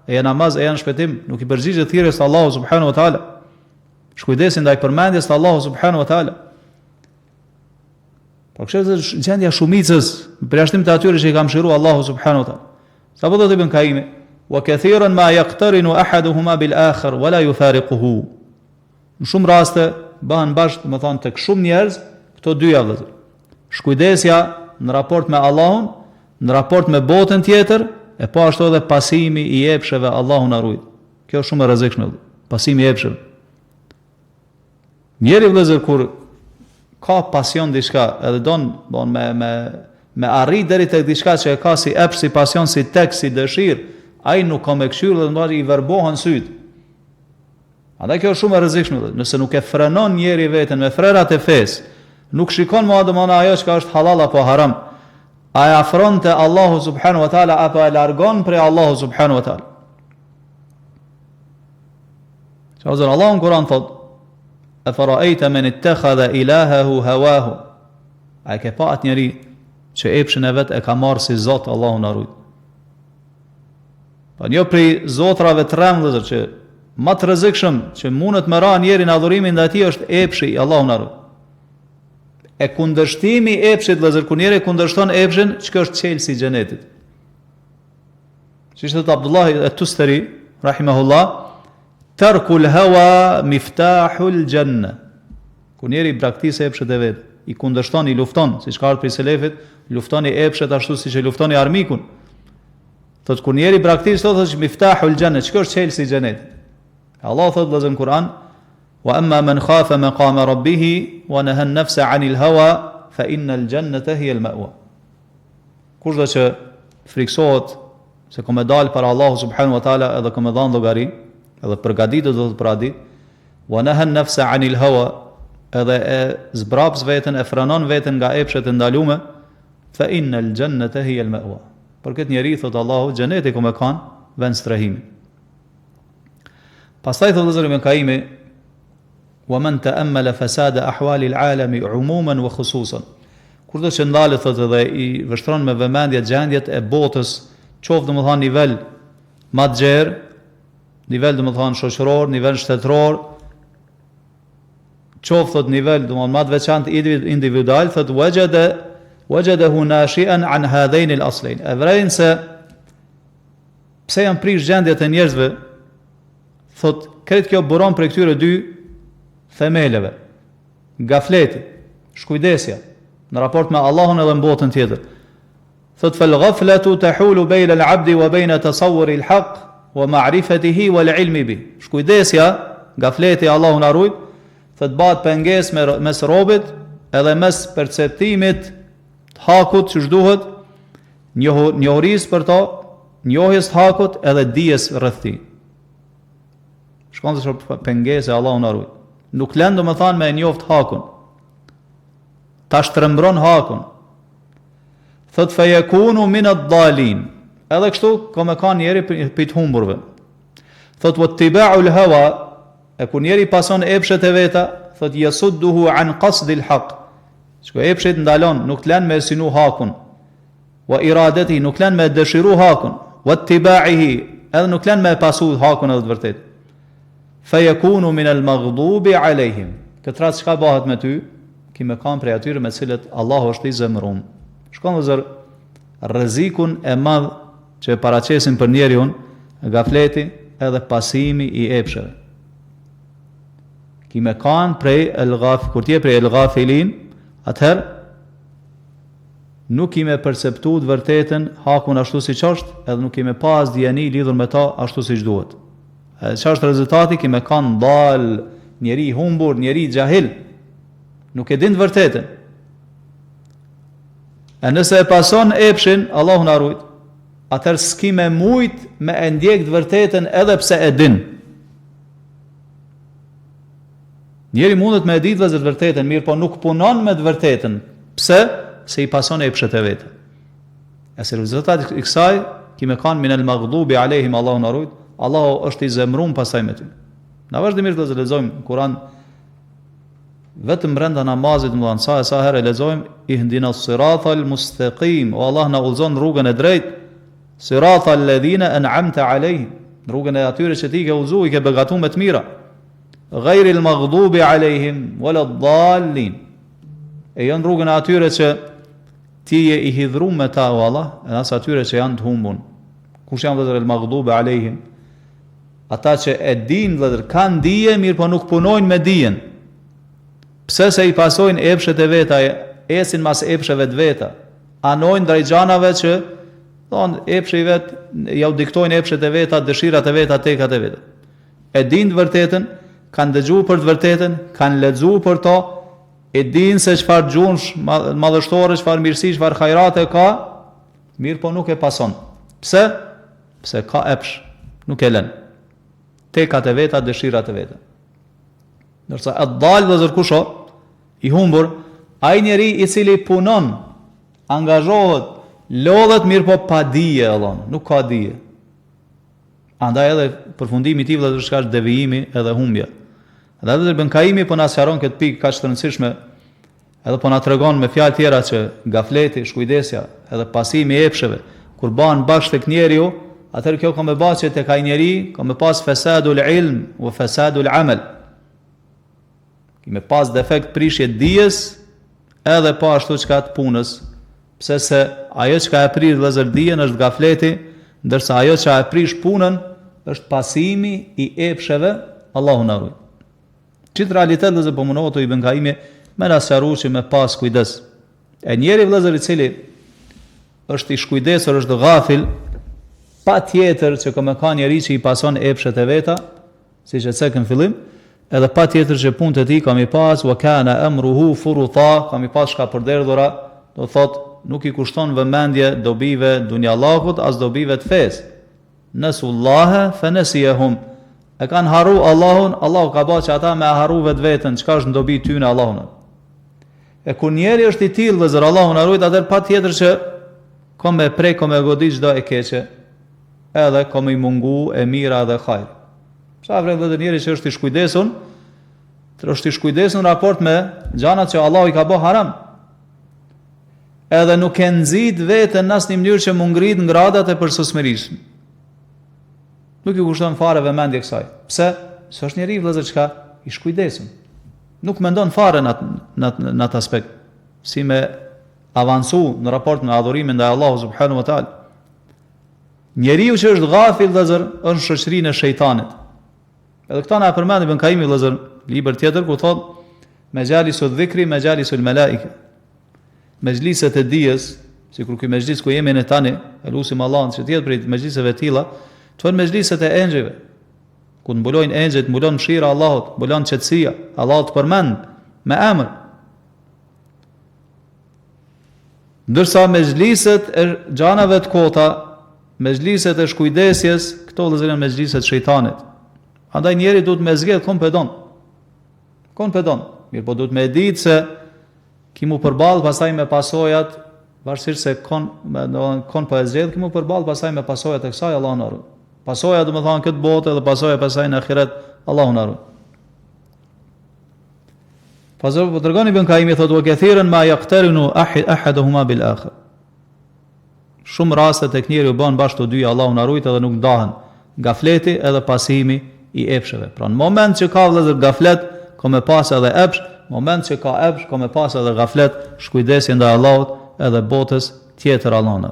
e namaz e janë shpëtim, nuk i përgjigjet thirrjes së Allahut subhanahu wa taala. Shkujdesin ndaj përmendjes së Allahut subhanahu wa taala. Po kështu gjendja shumicës, përjashtim të atyre që i ka mëshiruar Allahu subhanahu wa taala. Sa po do të Ibn Kaimi, wa kathiran ma yaqtarinu ahaduhuma bil akhar wa la yufariquhu. Në shumë raste bëhen bashkë, më thon, tek shumë njerëz këto dyja, vëllezër. Shkujdesja në raport me Allahun, në raport me botën tjetër, e po ashtu edhe pasimi i epsheve, Allahu na ruaj. Kjo është shumë e rrezikshme, pasimi i epsheve. Njeri, vëllezër, kur ka pasion diçka, edhe don me arrit deri tek diçka që e ka si epsh, si pasion, si tek, si dëshirë, ai nuk ka me këshyrë dhe ndonjë i verbohen syt. Andaj kjo është shumë e rrezikshme. Nëse nuk e frenon njeri veten me frerat e fesë, nuk shikon më adëmona ajo që është halal apo haram, a e afron te Allahu subhanahu wa taala apo e largon prej Allahu subhanahu wa taala. Çfarë Allahu në Kur'an thot: "Afara'ayta man ittakhadha ilahahu hawahu." A ke pa atë njeri që epshën e vet e ka marrë si Zot, Allahu na ruaj. Po jo prej zotrave të rrembullës që më të rrezikshëm që mundet më ra njeri në adhurimin ndaj tij është epshi, Allahu na ruaj. E kundërshtimi i epshit, vëllezër, kur njëri kundërshton epshin, çka është çelësi i xhenetit. Siç thot Abdullah at-Tustari, rahimahullah, tarkul hawa miftahul janna. Kur njëri braktisë epshet e vet, i kundërshton, i lufton, siç ka ardhur prej selefit, luftoni epshet ashtu siç e luftoni armikun. Thot kur njëri braktisë thotë është miftahul janna, çka është çelësi i xhenetit. Allah thot vëllezër në Kur'an, wa amma man khafa maqama rabbih wa naha an-nafsa 'anil hawa fa innal jannata hiya al-ma'wa. Kushdo që friksohet se kom e dal para Allahu subhanahu wa taala edhe kom e dhën llogari, edhe përgatitet do të për atë ditë, wa naha an-nafsa 'anil hawa, edhe e zbraps veten, e frenon veten nga epshet e ndalume, fa innal jannata hiya al-ma'wa. Për këtë njeri thot Allahu, xheneti ku më kanë vend strehimi. Pastaj thot Ibn Qayyim, wa man ta'ammala fasada ahwali al-alami umuman wa khususan. Kur do të ndalet thotë dhe i vështron me vëmendje gjendjet e botës, qoftë domethënë nivel madxher, nivel domethënë shoqëror, nivel shtetëror, qoftë thotë nivel domethënë më të veçantë individual, thotë wajadahu nashi'an an hadain al-aslain. Evrein se pse janë prish gjendjet e njerëzve, thotë këtë kjo buron për këtyre dy themeleve. Gafleti, shkujdesja në raport me Allahun edhe në botën tjetër. Thot fal ghaflatu tahulu bayna al-'abdi wa bayna tasawwuri al-haq wa ma'rifatihi wal 'ilmi bih. Shkujdesja, gafleti, Allahun na ruaj, thot bëhet pengesë mes robit edhe mes perceptimit të hakut që duhet, njohurisë për to, njohjes të hakut edhe dijes rreth tij. Shkon të pengesë, Allahun na ruaj. Nuk lën domethënë me njoft hakun. Ta shtrembron hakun. Thot fa yakunu min ad-dhalin. Edhe kështu ka me kanë njeri për të humburve. Thot wattiba'u al-hawa, e kur njeri pason epshet e veta, thot yasudduhu an qasd al-haq. Shko epshet ndalon, nuk të lën me sinu hakun. Wa iradati, nuk lën me dëshiru hakun. Wattiba'ihi, edhe nuk lën me pasu hakun edhe të vërtet. Fa yakunu min al-maghdubi alayhim. Këtë rast çka bëhet me ty? Ki me kanë prej atyre me cilët Allahu është i zemërum. Shkon vëzër, rrezikun e madh që e paraqesin për njeriun, gafleti edhe pasimi i epsheve. Ki me kanë prej kur tje prej el-ghafilin, atëherë nuk i me perceptu të vërtetën hakun ashtu si qështë, edhe nuk i me pas djeni lidhur me ta ashtu si duhet. Që është rezultati, ki me kanë dal, njeri humbur, njeri gjahil, nuk e din të vërtetën. E nëse e pason epshin, Allahu na ruaj, atëherë s'ki me mujt me e ndjek të vërtetën edhe pse e din. Njeri mundet me e ditë vëzër të vërtetën, mirë po nuk punon me të vërtetën. Pse? Se i pason epshet e vetë. E se rezultati i kësaj, ki me kanë min al-maghdubi alehim, Allahu na ruaj, Allahu është i zemrum pasaj me ty. Na vazhdimisht do të lexojmë Kur'an vetëm brenda namazit, më dhanë sa herë lexojmë ihdina siratal mustaqim, o Allah na udhëzon rrugën e drejtë, siratal ladhina an'amta alejhim, rrugën e atyre që ti ke udhëzuar, i ke begatuar me të mira. Ghayril maghdubi alejhim waladdallin. E janë rrugën e atyre që ti je i hidhur me ta, o Allah, e as atyre që janë të humbun. Kush janë vëllezër el-maghdubi alejhim? Ata që e din vëllezër, kanë dije, mirë po nuk punojnë me dijen. Pse? Se i pasojnë epshet e veta, esin mas epsheve të veta, anojnë drejt gjanave që thonë epshe i vet, ja u diktojnë epshet e veta, dëshirat e veta, tekat e veta. E din të vërtetën, kanë dëgjuar për të vërtetën, kanë lexuar për to, e din se çfarë gjunsh madhështore, çfarë mirësi, çfarë hajrate ka, mirë po nuk e pason. Pse? Pse ka epsh, nuk e lën. Tekat e veta, dëshirat e veta. Nërsa e dalë dhe zërkusho, i humbur, ai njeri i cili punon, angazhohet, lodhet, mirë po pa dije, nuk ka dije. Andaj edhe përfundimi tij vëllezër shka është devijimi edhe humbja. Dhe edhe Ibn Qayyim po na sqaron këtë pikë kaq të rëndësishme, edhe po na tregon me fjalë tjera që gafleti, shkujdesja, edhe pasimi i epsheve, kur bahen bashkë tek njeriu, atëherë kjo ka me bashkë që tek ai njeri ka me pas fasadul ilm wa fasadul amal. Ki me pas defekt prishje dijes edhe po ashtu çka të punës, pse se ajo çka e prir vëllazër dijen është gafleti, ndërsa ajo që e prish punën është pasimi i epsheve, Allahu na ruaj. Qitë realitet vëllazër po mundohet të Ibn Kaimi me na sqaruar me pas kujdes. E njeri vëllazër i cili është i shkujdesur, është ghafil, pa tjetër që ka njeri që i pason epshet e veta, siç e cekën fillim, edhe pa tjetër që punët e tij kam i pas, wa kana amruhu furuta, kam i pas shka përderdhura, do thot nuk i kushton vëmendje dobive dunjallahut as dobive të fesë. Nasullaha fa nasiyahum. E kanë haru Allahun, Allahu ka bërë që ata me haru vetveten, çka është në dobi ty në Allahun. E kur njeri është i tillë vëzër Allahun na ruaj, atë pa tjetër që ka me prej, ka me godit çdo e keqe, edhe ka me i mungu e mira dhe hajr. Sa vren vetë njeri që është i shkujdesur, është i shkujdesur në raport me gjanat që Allahu i ka bërë haram. Edhe nuk e nxit veten në asnjë mënyrë që mu ngrit gradat e përsosmërisë. Nuk i kushton fare vëmendje kësaj. Pse? Se është njeriu vëllazër çka i shkujdesur. Nuk mendon fare në atë aspekt, si me avancu në raport me adhurimin ndaj Allahut subhanahu wa taala. Njeriu që është ghafil vëllazër është shoqërinë e shejtanit. Edhe këta na përmend Ibn Kaimi vëllazër libër tjetër ku thotë majalisu dhikri majalisul malaika. Mejliset e dijes, sikur ky mejlis ku jemi ne tani, elusim Allahun që të jetë prej mejliseve të tilla, të janë mejliset e engjëve, ku mbulojnë engjëjt, mbulon mëshira e Allahut, mbulon qetësia, Allahu të përmend me emër. Ndërsa mejliset e xhanave të kota, mejliset e shkujdesjes, këto vëllezër janë mejliset e shejtanit. Andaj njeri duhet me zgjedh kon pedon. Kon pedon. Mirë, po duhet me ditë se kimu përballë pastaj me pasojat, varësisht se kon po e zgjedh, kimu përballë pastaj me pasojat e kësaj, Allahu na ruaj. Pasoja do të thonë këtë botë dhe pasoja pastaj në ahiret, Allahu na ruaj. Pastaj po tregon Ibn Kaimi thotë wa kathiran ma yaqtarinu ahaduhuma bil akhar. Shumë raste tek njeriu bën bashkë të dy, Allahu na ruaj, edhe nuk ndahen gafleti edhe pasimi i epsheve. Pra në moment që ka vëllezër gaflet, ka me pas edhe epsh, moment që ka epsh, ka me pas edhe gaflet, shkujdesje ndaj Allahut edhe botës tjetër Allahu na.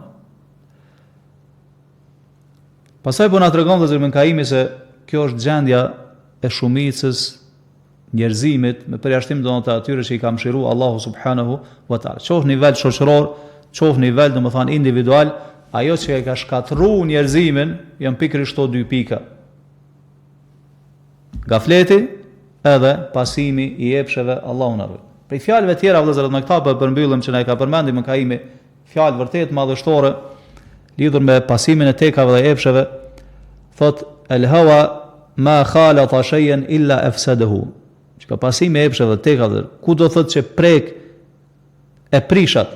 Pastaj po na tregon vëllezër Ibn Kaimi se kjo është gjendja e shumicës njerëzimit me përjashtim domethënë atyre që i ka mëshiruar Allahu subhanahu wa taala. Qof nivel shoqëror, qof nivel domethënë individual, ajo që e ka shkatërruar njerëzimin janë pikërisht këto dy pika. Gafleti edhe pasimi i epsheve, Allahu na ruaj. Për fjalëve tjera vëllezër me këta po përmbyllim që na i ka përmendur Ibn Kaimi, fjalë vërtet madhështore lidhur me pasimin e tekave dhe epsheve, thot el hawa ma khalata shay'an illa afsadahu. Që pasimi e epsheve dhe tekave, ku do thot që prek e prishat.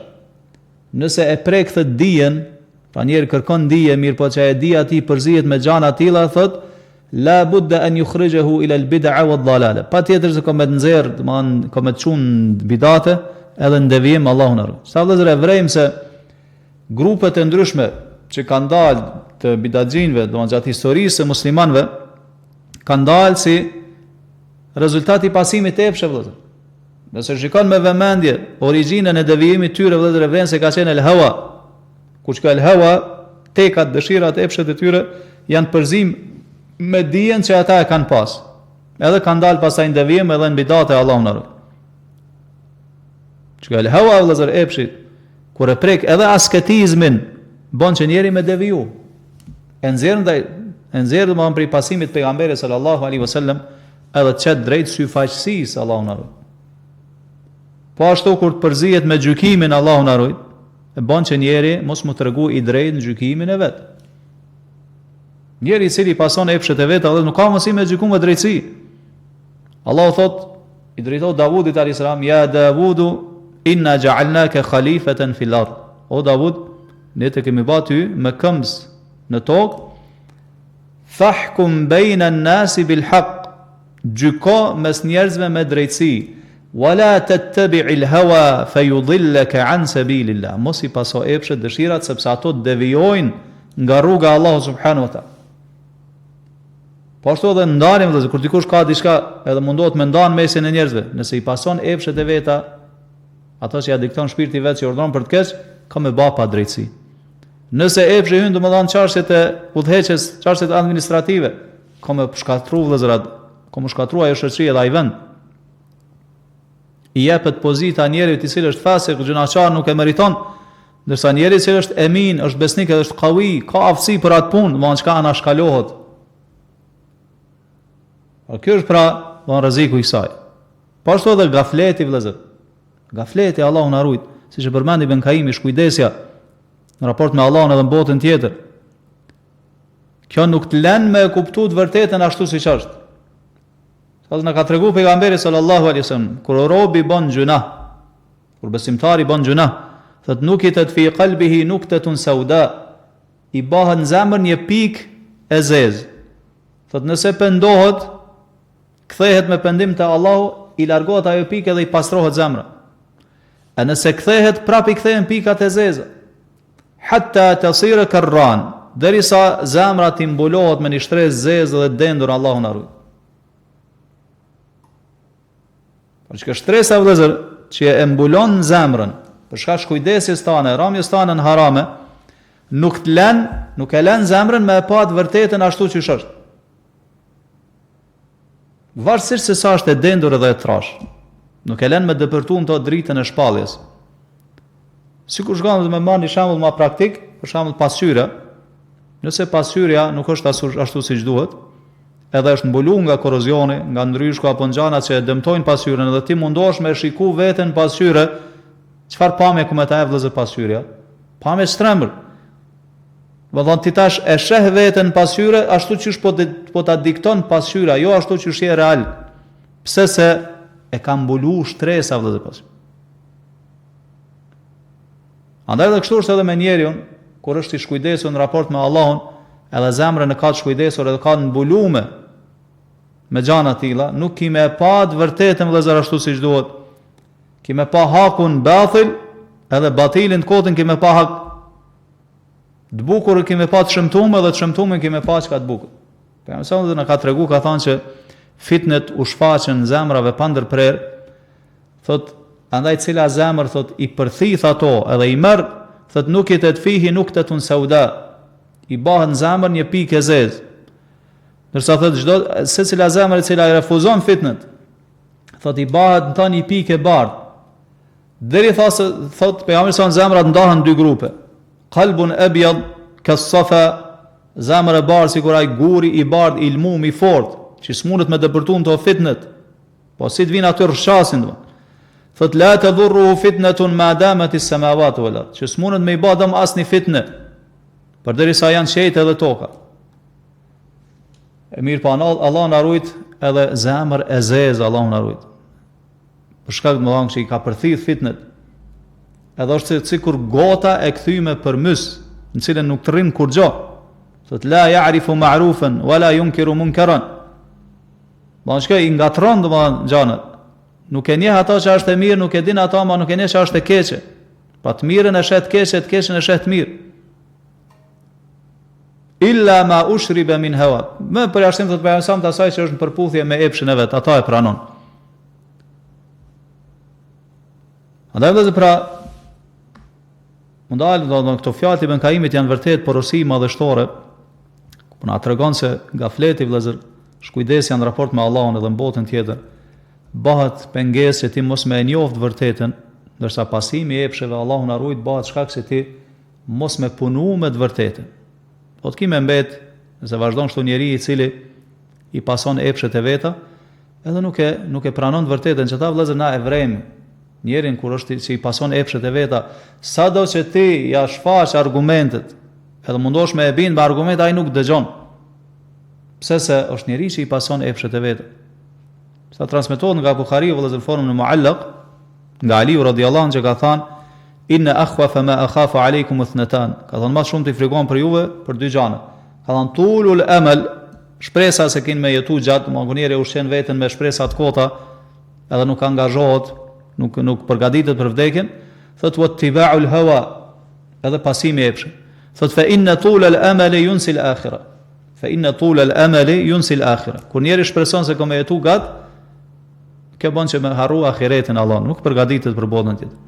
Nëse e prek thot dijen, pra njeri kërkon dije, mirë po që e dija ti përzihet me gjana të tilla, thot la budda an yukhrijahu ila al bid'a wa ad-dalala. Patjetër se komet nxjerr, domthonë komet çun bidate edhe ndevijim, Allahu na ruaj. Sa vëllezër e vrejmë se grupet e ndryshme që kanë dalë të bidaxhinëve, domthonë gjatë historisë së muslimanëve, kanë dalë si rezultati i pasimit të epsheve vëllezër. Nëse shikon me vëmendje origjinën e devijimit tyre vëllezër e vren se ka qenë el hawa. Kush ka el hawa, tekat, dëshirat e epshet e tyre janë përzim me dijen që ata e kanë pas. Edhe kanë dalë pastaj në devijim edhe në bidate, Allahu na ruaj. Që el hawa vëllezër epshit, kur e prek edhe asketizmin, bën që njeri me deviju. E nxjerr domosdoshmë prej pasimit pejgamberit sallallahu alaihi wasallam, edhe çet drejt syfaqësisë, Allahu na ruaj. Po ashtu kur të përzihet me gjykimin, Allahu na ruaj, e bën që njeri mos mu tregu i drejt në gjykimin e vet. Njeri i cili pason epshet e veta dhe nuk ka mundësi me gjykuar me drejtësi. Allahu thot, i drejtoi Davudit alayhis salam, ya Davudu inna ja'alnaka khalifatan fil ard. O Davud, ne të kemi bërë ty me këmbës në tokë, fahkum bayna an-nasi bil haqq, gjyko mes njerëzve me drejtësi, wala tattabi'il hawa fayudillaka an sabilillah. Mos i paso epshet, dëshirat, sepse ato të devijojnë nga rruga e Allahut subhanahu wa taala. Po ashtu edhe ndalim vëllezër, kur dikush ka diçka edhe mundohet me ndan mesin e njerëzve, nëse i pason epshet e veta, Ata që ja dikton shpirti vet që urdhon për të keq, ka me bë pa drejtësi. Nëse epshi hyn domethënë çështjet e udhëheqjes, çështjet administrative, ka me shkatrua vëllezërat, ka me shkatrua ajo shoqëri dhe ai vend. I jepet pozita njerit i cili është fasik, gjunaqar, nuk e meriton, ndërsa njeri i cili është emin, është besnik edhe është qawi, ka aftësi për atë punë, domethënë çka ana shkalohet. Kjo është pra domethënë rreziku i saj. Po ashtu edhe gafleti vëllezër. Gafleti Allahu na ruaj, siç e përmendi Ibn Kaimi, shkujdesja në raport me Allahun edhe në botën tjetër. Kjo nuk të lën me e kuptu të vërtetën ashtu siç është. Sa na ka treguar pejgamberi sallallahu alaihi wasallam, kur robi bën gjuna, kur besimtari bën gjuna, thot nuk i tet fi qalbihi nuktatun sauda, i bëhet në zemër një pikë e zezë. Thot nëse pendohet, kthehet me pendim te Allahu, i largohet ajo pikë dhe i pastrohet zemra. E nëse kthehet, prap i kthehen pikat e zeza. Hatta tasira karran, derisa zemra ti mbulohet me një shtresë zezë dhe dendur, Allahu na ruaj. Por çka shtresa vëllezër që e mbulon zemrën për shkak kujdesjes tane, ramjes tane në harame, nuk e lën zemrën me e pa të vërtetën ashtu siç është. Varësisht se sa është e dendur edhe e trash, nuk e lën me dëpërtuar të dritën e shpalljes. Sikur shkon me marrë një shembull më praktik, për shembull pasqyra. Nëse pasqyrja nuk është ashtu siç duhet, edhe është mbuluar nga korozioni, nga ndryshku apo ngjana që e dëmtojnë pasqyrën, edhe ti mundohesh me shiku veten pasqyrë, çfarë pamje ku me ta e vëllezër pasqyrja? Pamje strembër. Vëllon ti tash e sheh veten pasqyrë ashtu siç po ta dikton pasqyra, jo ashtu siç është real. Pse se e ka mbuluar shtresa vëllezër pasqyrë. Andaj edhe kështu është edhe me njeriu, kur është i shkujdesur në raport me Allahun, edhe zemrën e ka të shkujdesur edhe ka të mbuluar me gjana të tilla, nuk ki me pa të vërtetën vëllezër ashtu siç duhet. Ki me pa hakun batil, edhe batilin kotën ki me pa hak. Të bukur ki me pa të shëmtuar dhe të shëmtuar ki me pa çka të bukur. Pejgamberi na ka treguar, ka thënë që fitnet u shfaqen në zemrave pa ndërprer. Thot andaj cila zemër thot i përthith ato edhe i merr, thot nuk i të fihi nuktatun sauda, i bëhet në zemër një pikë e zezë. Ndërsa thot secila zemër e cila i refuzon fitnet, thot i bëhet në ta një pikë e bardhë. Deri thot pejgamberi sa zemrat ndahen në dy grupe. Qalbun abyad kas-safa, zemër e bardhë sikur ai guri i bardhë i lmum i fortë, që smundet me dëpërtuar to fitnet. Po si të vinë aty rrshasin do. Thot la tadurru fitnatun ma damat as-samawati wal ard, që smundet me i bë dëm asnjë fitnë, përderisa janë qejtë edhe toka. E mirë pa Allah na ruajt edhe zemër e zezë, Allah na ruajt. Për shkak të mëdhank që i ka përthith fitnet, edhe është sikur gota e kthyme për mys, në cilën nuk të rrin kur gjë. Thot la ya'rifu ma'rufan wala yunkiru munkaran. Don shkoj i ngatron domethënë gjanat. Nuk e njeh ato që është e mirë, nuk e din ato, ma nuk e njeh që është e keqe. Pa të mirën e shet keqe, të keqen e shet mirë. Illa ma ushriba min hawa. Më përjashtim thot pejgamberi të asaj që është në përputhje me epshin e vet, ata e pranon. Andaj vëllezër pra mundal do këto fjalë Ibn Kaimit janë vërtet porosi madhështore. Po na tregon se gafleti vëllezër, shkujdesja në raport me Allahun edhe në botën tjetër, bëhet pengesë që ti mos me e njoft vërtetën, ndërsa pasimi i epsheve Allahu na ruaj bëhet shkak se ti mos me punu me të vërtetën. Po të kimë mbet, nëse vazhdon kështu njeriu i cili i pason epshet e veta, edhe nuk e pranon të vërtetën, që ta vëllezër na e vrem njerin kur është që i pason epshet e veta, sado që ti ja shfaq argumentet, edhe mundosh me e bind me argumente, ai nuk dëgjon. Pse se është njeriu që i pason epshet e veta. Sa transmetohet nga Buhariu vëllezër forum në Muallaq, nga Aliu radhiyallahu anhu që ka thënë inna akhwafa ma akhafu alaykum ithnatan. Ka thënë më shumë të frikon për juve për dy gjëra. Ka thënë tulul amal, shpresa se kin me jetu gjatë, mangonieri ushqen veten me shpresa të kota, edhe nuk angazhohet, nuk përgatitet për vdekjen. Thot wattiba'ul hawa, edhe pasimi i epshëm. Thot fa inna tulal amali yunsi al-akhirah. Fa inna tulal amali yunsi al-akhirah. Kur njeri shpreson se ka me jetu gat, kjo bën që me harru ahiretin Allah, nuk përgatitet për botën tjetër.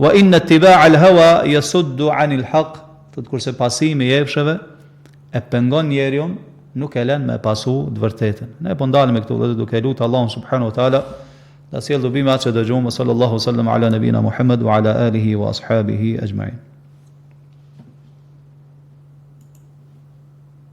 Wa inna ittiba' al-hawa yasuddu 'anil haqq, thot kurse pasimi i efshëve e pengon njeriu, nuk e lën me pasu të vërtetën. Ne po ndalemi këtu dhe duke lutur Allahun subhanahu wa taala ta sjellë dobi me atë që dëgjojmë. Sallallahu sallam ala nabina Muhammad wa ala alihi wa ashabihi ajma'in.